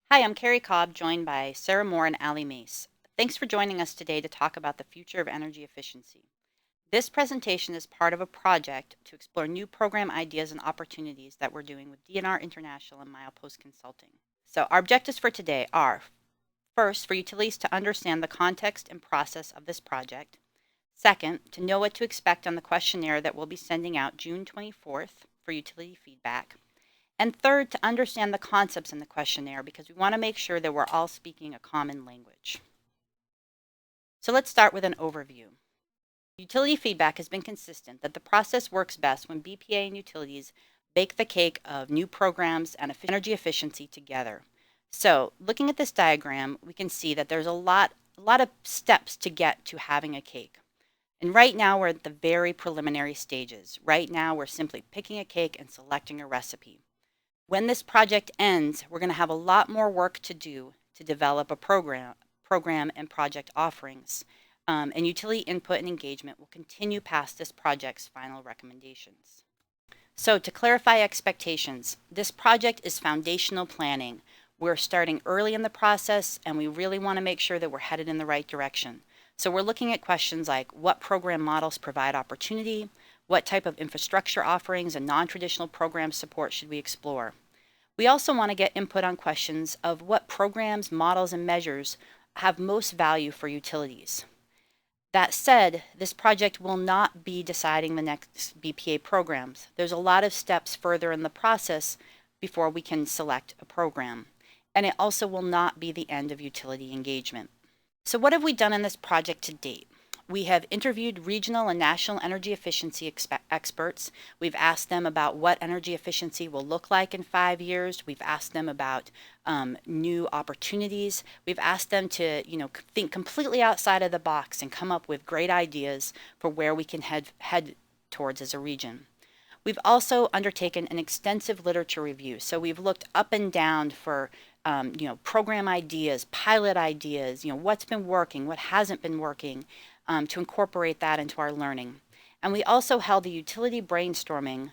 Hi, I'm Carrie Cobb, joined by Sarah Moore and Allie Mace. Thanks for joining us today to talk about the future of energy efficiency. This presentation is part of a project to explore new program ideas and opportunities that we're doing with DNR International and Milepost Consulting. So our objectives for today are, first, for utilities to understand the context and process of this project. Second, to know what to expect on the questionnaire that we'll be sending out June 24th for utility feedback. And third, to understand the concepts in the questionnaire because we want to make sure that we're all speaking a common language. So let's start with an overview. Utility feedback has been consistent that the process works best when BPA and utilities bake the cake of new programs and energy efficiency together. So looking at this diagram, we can see that there's a lot of steps to get to having a cake. And right now we're at the very preliminary stages. Right now we're simply picking a cake and selecting a recipe. When this project ends, we're going to have a lot more work to do to develop a program and project offerings. And utility input and engagement will continue past this project's final recommendations. So to clarify expectations, this project is foundational planning. We're starting early in the process, and we really want to make sure that we're headed in the right direction. So we're looking at questions like what program models provide opportunity, what type of infrastructure offerings and non-traditional program support should we explore? We also want to get input on questions of what programs, models, and measures have most value for utilities. That said, this project will not be deciding the next BPA programs. There's a lot of steps further in the process before we can select a program. And it also will not be the end of utility engagement. So what have we done in this project to date? We have interviewed regional and national energy efficiency experts. We've asked them about what energy efficiency will look like in 5 years. We've asked them about new opportunities. We've asked them to, think completely outside of the box and come up with great ideas for where we can head towards as a region. We've also undertaken an extensive literature review. So we've looked up and down for program ideas, pilot ideas, what's been working, what hasn't been working, to incorporate that into our learning. And we also held the utility brainstorming.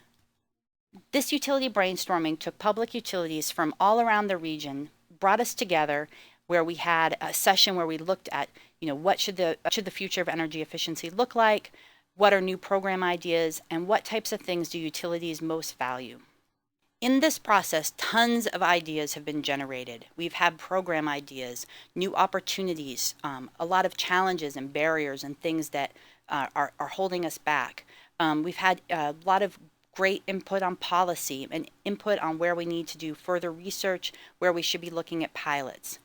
This utility brainstorming took public utilities from all around the region, brought us together, where we had a session where we looked at, what should the future of energy efficiency look like, what are new program ideas, and what types of things do utilities most value. In this process, tons of ideas have been generated. We've had program ideas, new opportunities, a lot of challenges and barriers and things that are holding us back. We've had a lot of great input on policy and input on where we need to do further research, where we should be looking at pilots.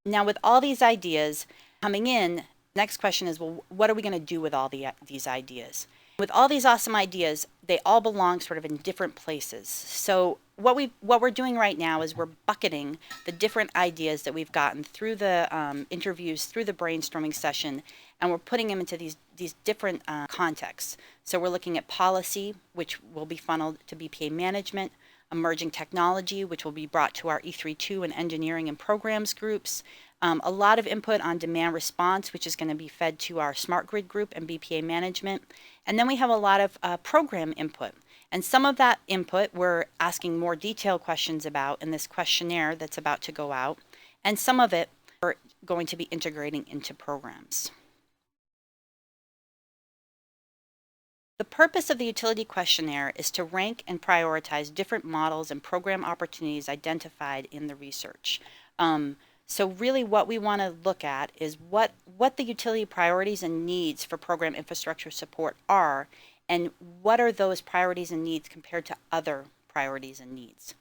Now, with all these ideas coming in, next question is, well, what are we going to do with all these ideas? With all these awesome ideas, they all belong sort of in different places. So what we're doing right now is we're bucketing the different ideas that we've gotten through the interviews, through the brainstorming session, and we're putting them into these different contexts. So we're looking at policy, which will be funneled to BPA management, emerging technology, which will be brought to our E32 and engineering and programs groups, a lot of input on demand response, which is going to be fed to our smart grid group and BPA management. And then we have a lot of program input. And some of that input we're asking more detailed questions about in this questionnaire that's about to go out. And some of it we're going to be integrating into programs. The purpose of the utility questionnaire is to rank and prioritize different models and program opportunities identified in the research. So really what we want to look at is what the utility priorities and needs for program infrastructure support are, and what are those priorities and needs compared to other priorities and needs.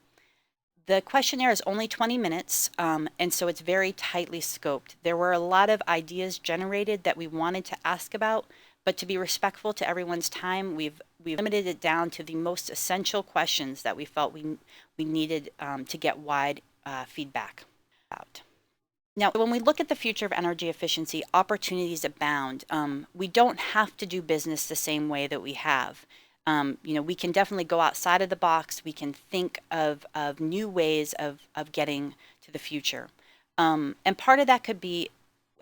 The questionnaire is only 20 minutes, and so it's very tightly scoped. There were a lot of ideas generated that we wanted to ask about, but to be respectful to everyone's time, we've limited it down to the most essential questions that we felt we needed to get wide feedback about. Now, when we look at the future of energy efficiency, opportunities abound. We don't have to do business the same way that we have. We can definitely go outside of the box. We can think of new ways of getting to the future. And part of that could be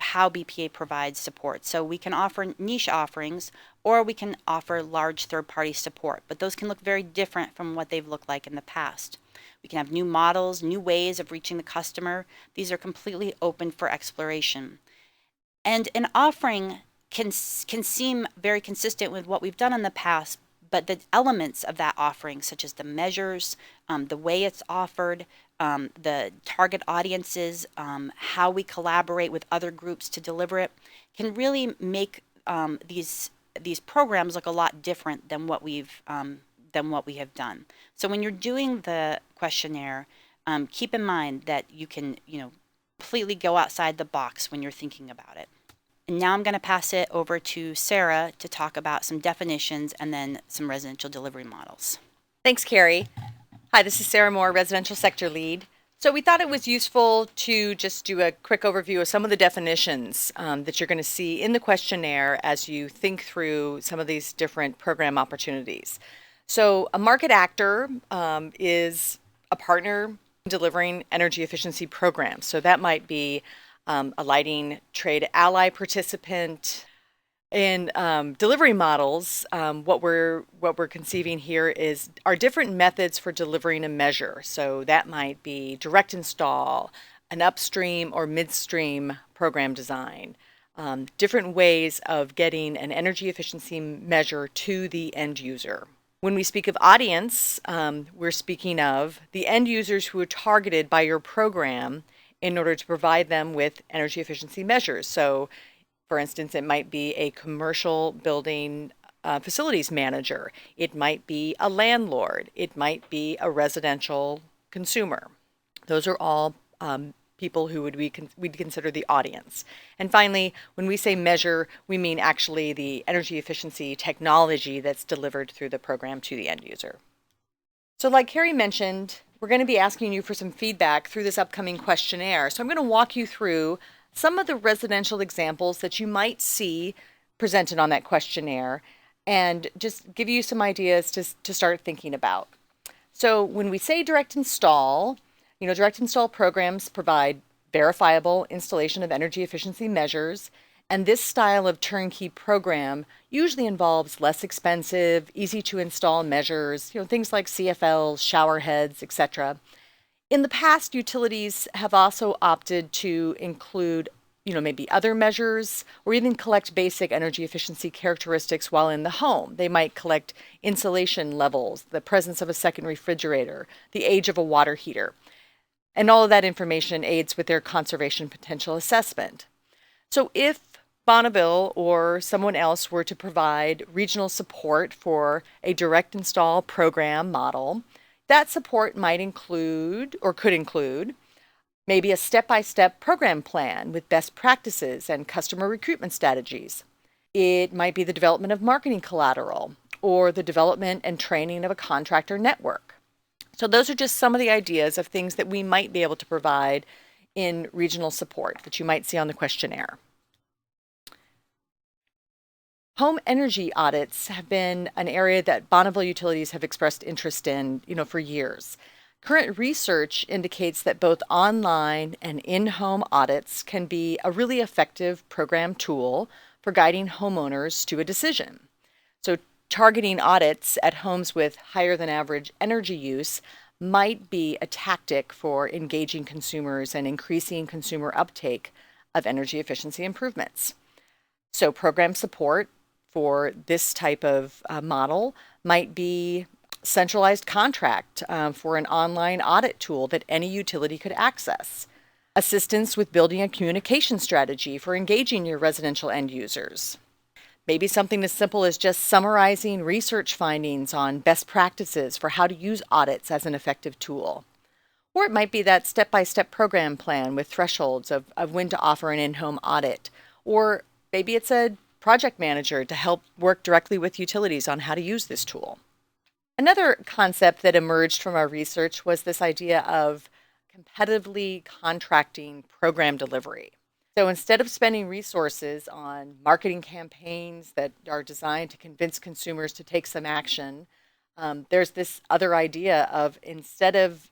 how BPA provides support. So we can offer niche offerings, or we can offer large third-party support, but those can look very different from what they've looked like in the past. We can have new models, new ways of reaching the customer. These are completely open for exploration. And an offering can seem very consistent with what we've done in the past, but the elements of that offering, such as the measures, the way it's offered, the target audiences, how we collaborate with other groups to deliver it, can really make these programs look a lot different than what we have done. So when you're doing the questionnaire, keep in mind that you can, completely go outside the box when you're thinking about it. And now I'm going to pass it over to Sarah to talk about some definitions and then some residential delivery models. Thanks, Carrie. Hi, this is Sarah Moore, Residential Sector Lead. So we thought it was useful to just do a quick overview of some of the definitions that you're going to see in the questionnaire as you think through some of these different program opportunities. So a market actor is a partner delivering energy efficiency programs. So that might be a lighting trade ally participant. In delivery models, what we're conceiving here are different methods for delivering a measure. So that might be direct install, an upstream or midstream program design, different ways of getting an energy efficiency measure to the end user. When we speak of audience, we're speaking of the end users who are targeted by your program in order to provide them with energy efficiency measures. So, for instance, it might be a commercial building facilities manager. It might be a landlord. It might be a residential consumer. Those are all people who we'd consider the audience. And finally, when we say measure, we mean actually the energy efficiency technology that's delivered through the program to the end user. So like Carrie mentioned, we're going to be asking you for some feedback through this upcoming questionnaire. So I'm going to walk you through some of the residential examples that you might see presented on that questionnaire and just give you some ideas to start thinking about. So when we say direct install, direct install programs provide verifiable installation of energy efficiency measures, and this style of turnkey program usually involves less expensive, easy to install measures, things like CFLs, shower heads, etc. In the past, utilities have also opted to include, maybe other measures or even collect basic energy efficiency characteristics while in the home. They might collect insulation levels, the presence of a second refrigerator, the age of a water heater. And all of that information aids with their conservation potential assessment. So if Bonneville or someone else were to provide regional support for a direct install program model, that support might include, or could include, maybe a step-by-step program plan with best practices and customer recruitment strategies. It might be the development of marketing collateral or the development and training of a contractor network. So those are just some of the ideas of things that we might be able to provide in regional support that you might see on the questionnaire. Home energy audits have been an area that Bonneville utilities have expressed interest in, for years. Current research indicates that both online and in-home audits can be a really effective program tool for guiding homeowners to a decision. So targeting audits at homes with higher than average energy use might be a tactic for engaging consumers and increasing consumer uptake of energy efficiency improvements. So program support for this type of model might be centralized contract for an online audit tool that any utility could access. Assistance with building a communication strategy for engaging your residential end users. Maybe something as simple as just summarizing research findings on best practices for how to use audits as an effective tool. Or it might be that step-by-step program plan with thresholds of when to offer an in-home audit. Or maybe it's a project manager to help work directly with utilities on how to use this tool. Another concept that emerged from our research was this idea of competitively contracting program delivery. So instead of spending resources on marketing campaigns that are designed to convince consumers to take some action, there's this other idea of instead of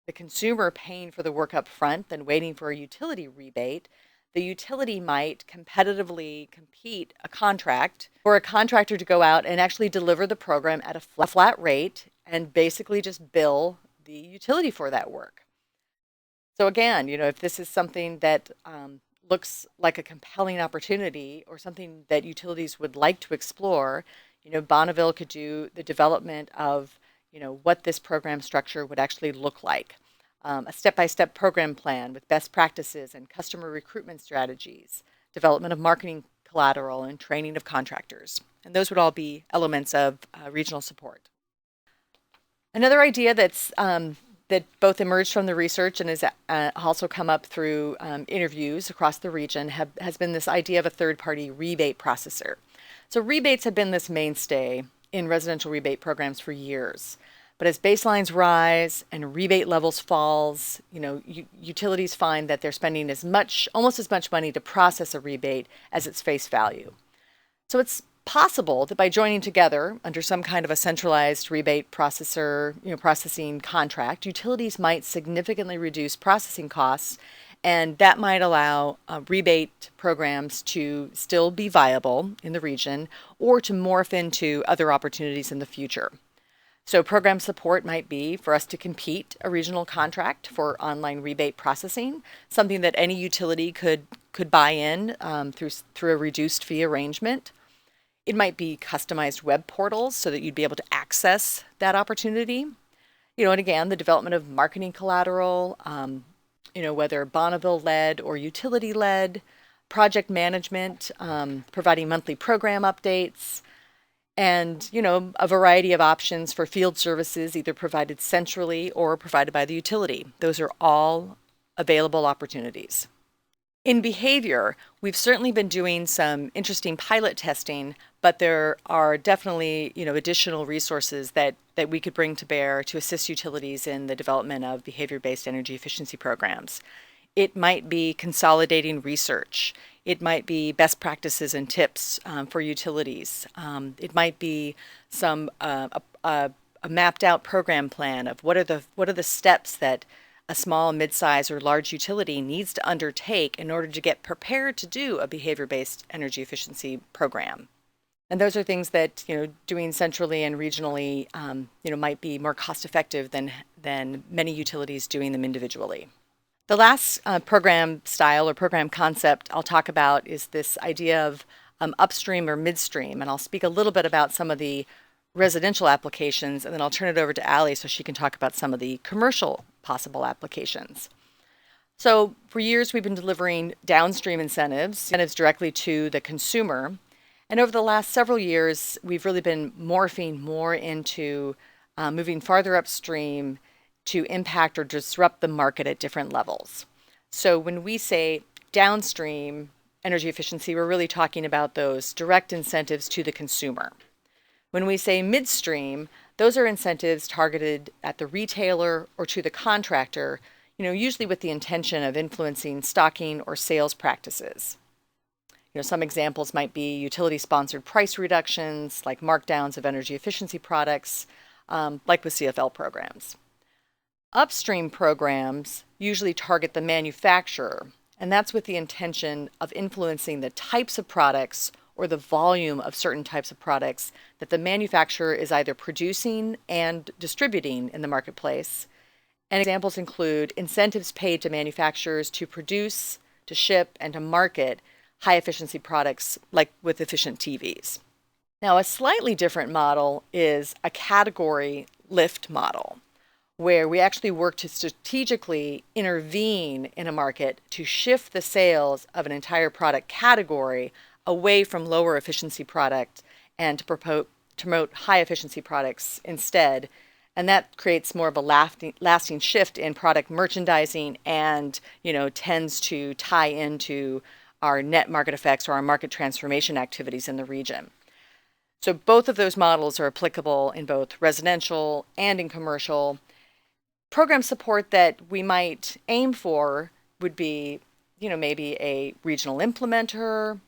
the consumer paying for the work up front and waiting for a utility rebate, the utility might competitively compete a contract for a contractor to go out and actually deliver the program at a flat rate and basically just bill the utility for that work. So again, if this is something that looks like a compelling opportunity or something that utilities would like to explore, Bonneville could do the development of, what this program structure would actually look like. A step-by-step program plan with best practices and customer recruitment strategies, development of marketing collateral, and training of contractors. And those would all be elements of regional support. Another idea that both emerged from the research and has also come up through interviews across the region has been this idea of a third-party rebate processor. So rebates have been this mainstay in residential rebate programs for years. But as baselines rise and rebate levels falls, utilities find that they're spending almost as much money to process a rebate as its face value. So it's possible that by joining together under some kind of a centralized rebate processor, processing contract, utilities might significantly reduce processing costs, and that might allow rebate programs to still be viable in the region or to morph into other opportunities in the future. So program support might be for us to compete a regional contract for online rebate processing, something that any utility could buy in through a reduced fee arrangement. It might be customized web portals so that you'd be able to access that opportunity. And again, the development of marketing collateral, whether Bonneville-led or utility-led, project management, providing monthly program updates, and, a variety of options for field services, either provided centrally or provided by the utility. Those are all available opportunities. In behavior, we've certainly been doing some interesting pilot testing, but there are definitely, additional resources that we could bring to bear to assist utilities in the development of behavior-based energy efficiency programs. It might be consolidating research. It might be best practices and tips for utilities. It might be some a mapped out program plan of what are the steps that a small, mid-size, or large utility needs to undertake in order to get prepared to do a behavior-based energy efficiency program. And those are things that doing centrally and regionally might be more cost-effective than many utilities doing them individually. The last program style or program concept I'll talk about is this idea of upstream or midstream, and I'll speak a little bit about some of the residential applications, and then I'll turn it over to Allie so she can talk about some of the commercial possible applications. So for years we've been delivering downstream incentives directly to the consumer, and over the last several years we've really been morphing more into moving farther upstream to impact or disrupt the market at different levels. So when we say downstream energy efficiency, we're really talking about those direct incentives to the consumer. When we say midstream, those are incentives targeted at the retailer or to the contractor, usually with the intention of influencing stocking or sales practices. Some examples might be utility-sponsored price reductions, like markdowns of energy efficiency products, like with CFL programs. Upstream programs usually target the manufacturer, and that's with the intention of influencing the types of products or the volume of certain types of products that the manufacturer is either producing and distributing in the marketplace. And examples include incentives paid to manufacturers to produce, to ship, and to market high-efficiency products like with efficient TVs. Now, a slightly different model is a category lift model, where we actually work to strategically intervene in a market to shift the sales of an entire product category away from lower efficiency product and to promote high efficiency products instead. And that creates more of a lasting shift in product merchandising and, tends to tie into our net market effects or our market transformation activities in the region. So both of those models are applicable in both residential and in commercial. Program support that we might aim for would be, maybe a regional implementer,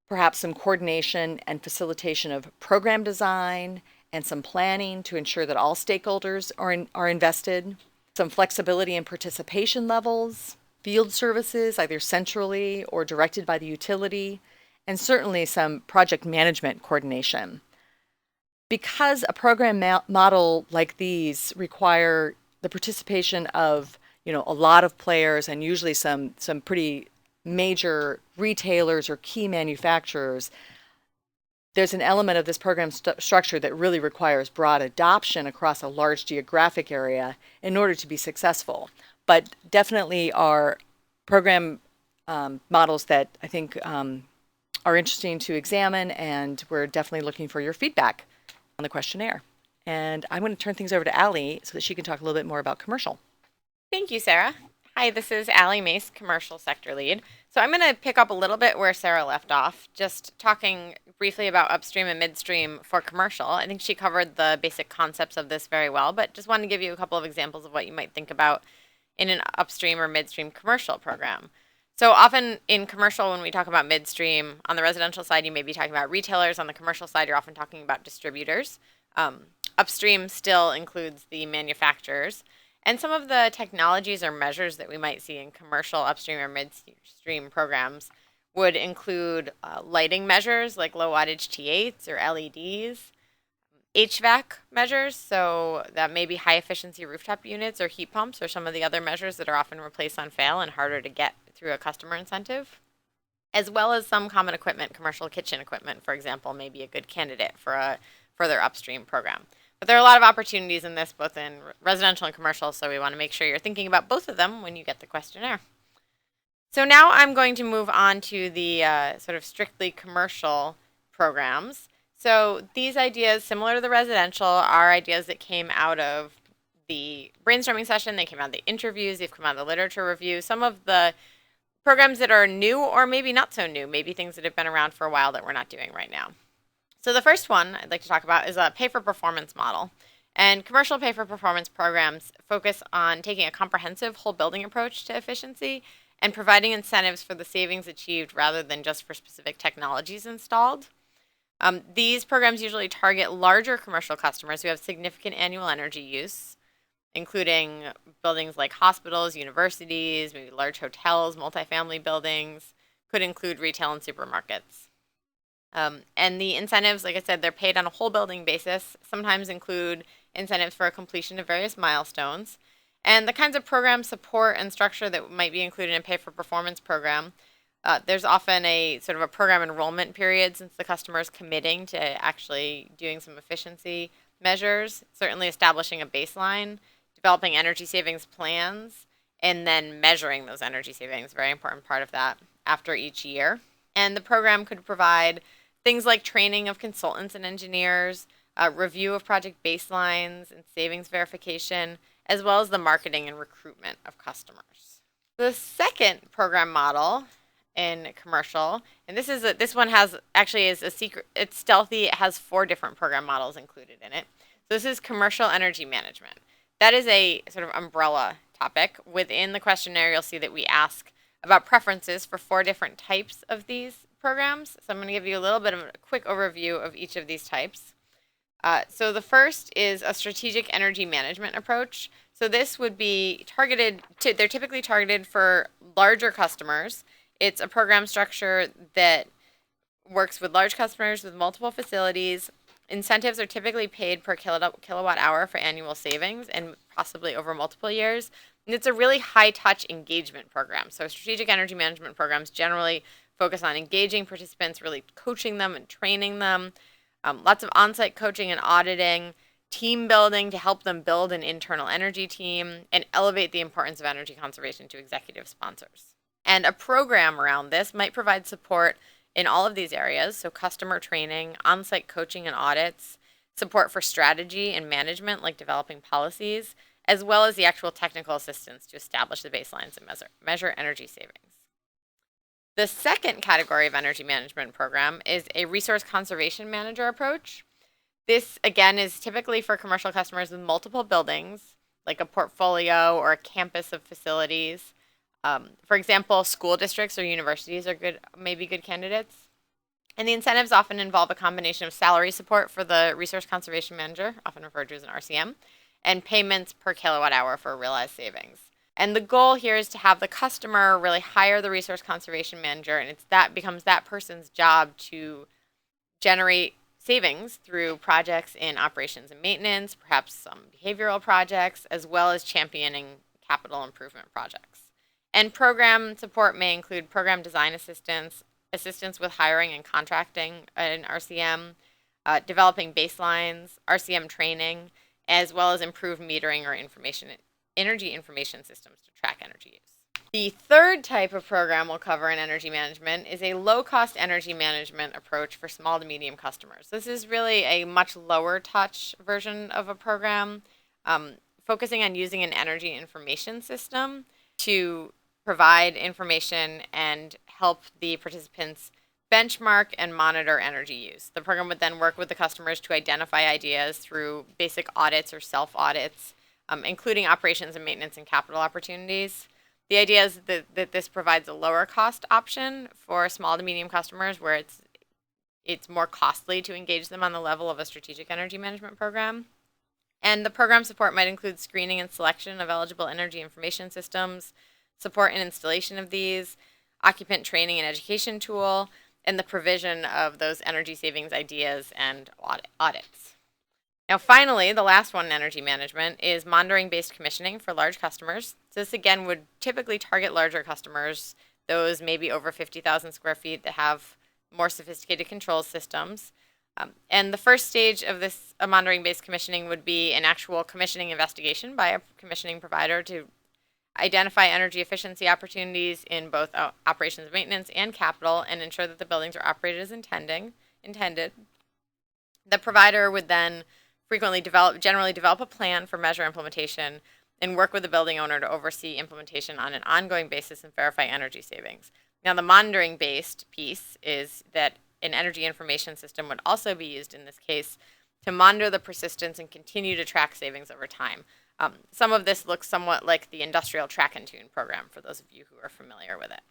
perhaps some coordination and facilitation of program design and some planning to ensure that all stakeholders are invested, some flexibility in participation levels, field services, either centrally or directed by the utility, and certainly some project management coordination. Because a program model like these require the participation of a lot of players and usually some pretty major retailers or key manufacturers, there's an element of this program structure that really requires broad adoption across a large geographic area in order to be successful. But definitely are program models that I think are interesting to examine, and we're definitely looking for your feedback on the questionnaire. And I'm going to turn things over to Allie so that she can talk a little bit more about commercial. Thank you, Sarah. Hi, this is Allie Mace, Commercial Sector Lead. So I'm going to pick up a little bit where Sarah left off, just talking briefly about upstream and midstream for commercial. I think she covered the basic concepts of this very well, but just wanted to give you a couple of examples of what you might think about in an upstream or midstream commercial program. So often in commercial, when we talk about midstream, on the residential side, you may be talking about retailers. On the commercial side, you're often talking about distributors. Upstream still includes the manufacturers. And some of the technologies or measures that we might see in commercial upstream or midstream programs would include lighting measures like low wattage T8s or LEDs, HVAC measures, so that may be high efficiency rooftop units or heat pumps or some of the other measures that are often replaced on fail and harder to get through a customer incentive, as well as some common equipment. Commercial kitchen equipment, for example, may be a good candidate for a further upstream program. But there are a lot of opportunities in this, both in residential and commercial, so we want to make sure you're thinking about both of them when you get the questionnaire. So now I'm going to move on to the sort of strictly commercial programs. So these ideas, similar to the residential, are ideas that came out of the brainstorming session. They came out of the interviews. They've come out of the literature review. Some of the programs that are new or maybe not so new, maybe things that have been around for a while that we're not doing right now. So the first one I'd like to talk about is a pay-for-performance model. And commercial pay-for-performance programs focus on taking a comprehensive whole building approach to efficiency and providing incentives for the savings achieved rather than just for specific technologies installed. These programs usually target larger commercial customers who have significant annual energy use, including buildings like hospitals, universities, maybe large hotels, multifamily buildings, could include retail and supermarkets. And the incentives, like I said, they're paid on a whole building basis, sometimes include incentives for a completion of various milestones. And the kinds of program support and structure that might be included in a pay-for-performance program, there's often a sort of a program enrollment period since the customer is committing to actually doing some efficiency measures, certainly establishing a baseline, developing energy savings plans, and then measuring those energy savings, very important part of that, after each year. And the program could provide things like training of consultants and engineers, review of project baselines and savings verification, as well as the marketing and recruitment of customers. The second program model in commercial, and this one has actually is a secret. It's stealthy. It has 4 different program models included in it. So this is commercial energy management. That is a sort of umbrella topic. Within the questionnaire, you'll see that we ask about preferences for 4 different types of these programs. So I'm going to give you a little bit of a quick overview of each of these types. So the first is a strategic energy management approach. So this would be they're typically targeted for larger customers. It's a program structure that works with large customers with multiple facilities. Incentives are typically paid per kilowatt hour for annual savings and possibly over multiple years. And it's a really high-touch engagement program. So strategic energy management programs generally focus on engaging participants, really coaching them and training them. Lots of on-site coaching and auditing, team building to help them build an internal energy team, and elevate the importance of energy conservation to executive sponsors. And a program around this might provide support in all of these areas, so customer training, on-site coaching and audits, support for strategy and management like developing policies, as well as the actual technical assistance to establish the baselines and measure energy savings. The second category of energy management program is a resource conservation manager approach. This, again, is typically for commercial customers with multiple buildings, like a portfolio or a campus of facilities. For example, school districts or universities are maybe good candidates. And the incentives often involve a combination of salary support for the resource conservation manager, often referred to as an RCM, and payments per kilowatt hour for realized savings. And the goal here is to have the customer really hire the resource conservation manager, and becomes that person's job to generate savings through projects in operations and maintenance, perhaps some behavioral projects, as well as championing capital improvement projects. And program support may include program design assistance, assistance with hiring and contracting an RCM, developing baselines, RCM training, as well as improved metering or energy information systems to track energy use. The third type of program we'll cover in energy management is a low-cost energy management approach for small to medium customers. This is really a much lower touch version of a program, focusing on using an energy information system to provide information and help the participants benchmark and monitor energy use. The program would then work with the customers to identify ideas through basic audits or self-audits, including operations and maintenance and capital opportunities. The idea is that this provides a lower cost option for small to medium customers where it's more costly to engage them on the level of a strategic energy management program. And the program support might include screening and selection of eligible energy information systems, support and installation of these, occupant training and education tool, and the provision of those energy savings ideas and audits. Now, finally, the last one in energy management is monitoring-based commissioning for large customers. So this, again, would typically target larger customers, those maybe over 50,000 square feet that have more sophisticated control systems. And the first stage of this monitoring-based commissioning would be an actual commissioning investigation by a commissioning provider to identify energy efficiency opportunities in both operations and maintenance and capital and ensure that the buildings are operated as intended. The provider would then generally develop a plan for measure implementation and work with the building owner to oversee implementation on an ongoing basis and verify energy savings. Now, the monitoring-based piece is that an energy information system would also be used in this case to monitor the persistence and continue to track savings over time. Some of this looks somewhat like the industrial track and tune program for those of you who are familiar with it.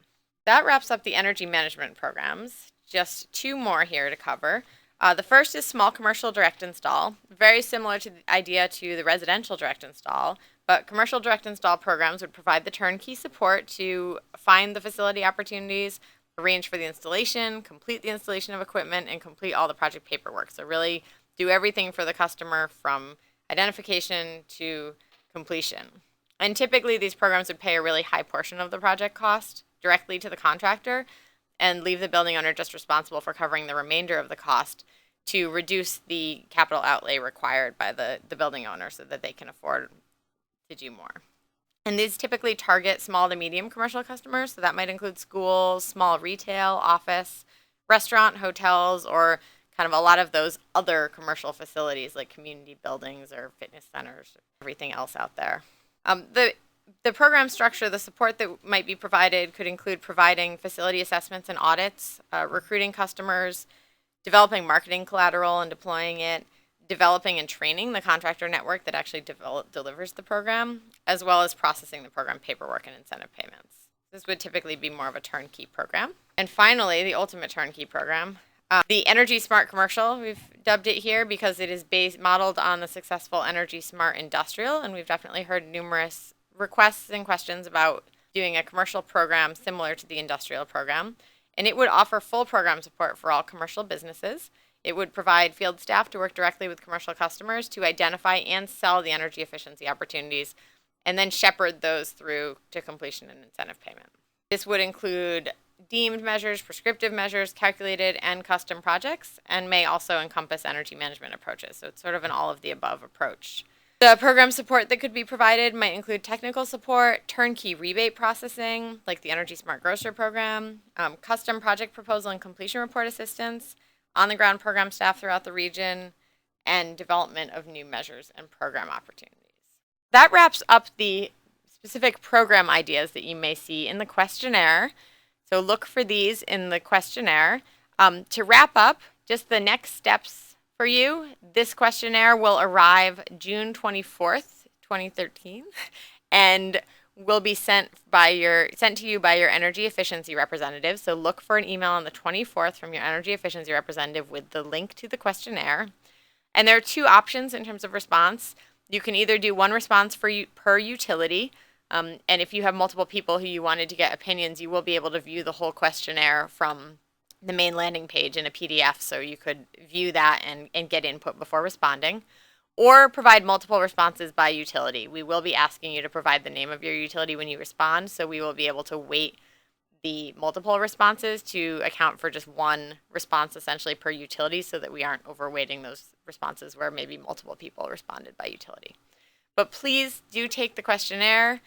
That wraps up the energy management programs. Just two more here to cover. The first is small commercial direct install, very similar to the idea to the residential direct install, but commercial direct install programs would provide the turnkey support to find the facility opportunities, arrange for the installation, complete the installation of equipment, and complete all the project paperwork. So really do everything for the customer from identification to completion. And typically these programs would pay a really high portion of the project cost directly to the contractor and leave the building owner just responsible for covering the remainder of the cost to reduce the capital outlay required by the building owner so that they can afford to do more. And these typically target small to medium commercial customers, so that might include schools, small retail, office, restaurant, hotels, or kind of a lot of those other commercial facilities like community buildings or fitness centers, everything else out there. The program structure, the support that might be provided could include providing facility assessments and audits, recruiting customers, developing marketing collateral and deploying it, developing and training the contractor network that actually delivers the program, as well as processing the program paperwork and incentive payments. This would typically be more of a turnkey program. And finally, the ultimate turnkey program, the Energy Smart Commercial, we've dubbed it here because it is modeled on the successful Energy Smart Industrial, and we've definitely heard numerous requests and questions about doing a commercial program similar to the industrial program. And it would offer full program support for all commercial businesses. It would provide field staff to work directly with commercial customers to identify and sell the energy efficiency opportunities, and then shepherd those through to completion and incentive payment. This would include deemed measures, prescriptive measures, calculated and custom projects, and may also encompass energy management approaches. So it's sort of an all of the above approach. The program support that could be provided might include technical support, turnkey rebate processing, like the Energy Smart Grocer program, custom project proposal and completion report assistance, on-the-ground program staff throughout the region, and development of new measures and program opportunities. That wraps up the specific program ideas that you may see in the questionnaire. So look for these in the questionnaire. To wrap up, just the next steps for you, this questionnaire will arrive June 24th, 2013, and will be sent to you by your energy efficiency representative. So look for an email on the 24th from your energy efficiency representative with the link to the questionnaire. And there are two options in terms of response. You can either do one response per utility, And if you have multiple people who you wanted to get opinions, you will be able to view the whole questionnaire from the main landing page in a PDF, so you could view that and get input before responding. Or provide multiple responses by utility. We will be asking you to provide the name of your utility when you respond, so we will be able to weight the multiple responses to account for just one response essentially per utility, so that we aren't overweighting those responses where maybe multiple people responded by utility. But please do take the questionnaire.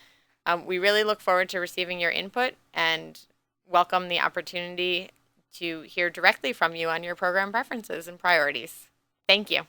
We really look forward to receiving your input and welcome the opportunity to hear directly from you on your program preferences and priorities. Thank you.